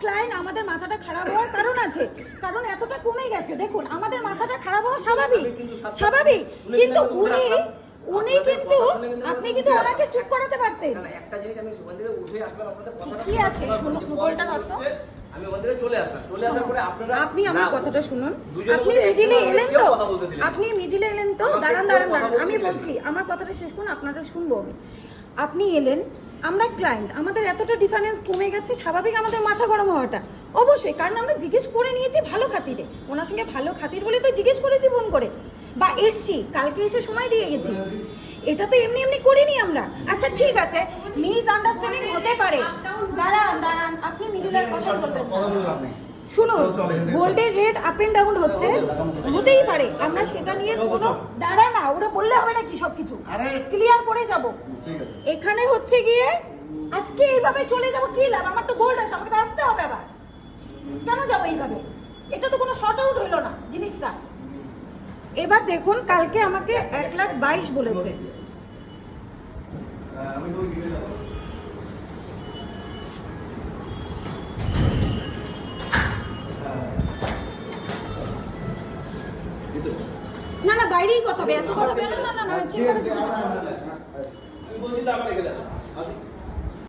Client, আমাদের মাথাটা খারাপ হওয়ার কারণ আছে, কারণ এতটা কমে গেছে। দেখুন আমাদের মাথাটা খারাপ হওয়া স্বাভাবিক, কিন্তু উনি কিন্তু আপনি কিন্তু ওনাকে চুপ করাতে পারতেন। একটা জিনিস আমি ওখান থেকে উঠে আসলাম, আপনাদের কথা কি আছে শুনুন, গোলটা কত আমি ওখান থেকে চলে আসলাম, চলে আসার পরে আপনারা আপনি আমার কথাটা শুনুন। আপনি মিডিলে এলেন তো, দাঁড়ান, আমি বলছি, আমার কথাটা শেষ করুন, আপনারা শুনবো আমি। আপনি এলেন, আমরা ক্লায়েন্ট, আমাদের এতটা ডিফারেন্স কমে গেছে, স্বাভাবিক আমাদের মাথা গরম হওয়াটা অবশ্যই, কারণ আমরা জিজ্ঞেস করে নিয়েছি ভালো খাতিরে, ওনার সঙ্গে ভালো খাতির বলে তো জিজ্ঞেস করেছি ফোন করে, বা এসছি কালকে এসে সময় দিয়ে গেছি, এটা তো এমনি এমনি করিনি আমরা। আচ্ছা ঠিক আছে, মিস আন্ডারস্ট্যান্ডিং হতে পারে, দাঁড়ান, আপনি মিডিলের কথা বলবেন শুনুন, গোল্ডের রেট আপ এন্ড ডাউন হচ্ছে, হতেই পারে, আমরা সেটা নিয়ে কোনো দাঁড়া না, ওরা বললে হবে না কি সবকিছু ক্লিয়ার করে যাব। এখানে হচ্ছে গিয়ে আজকে এইভাবে চলে যাব কি লাভ, আমার তো গোল্ড আছে, আমাকে আসতে হবে আবার, কেন যাবো এইভাবে? এটা তো কোনো শর্ট আউট হইলো না জিনিসটা। এবার দেখুন কালকে আমাকে 1,22,000 বলেছে, না বাইরেই কথা হবে, এত কথা বেরো না, আমি বলছি তো আমার এখানে আসুন।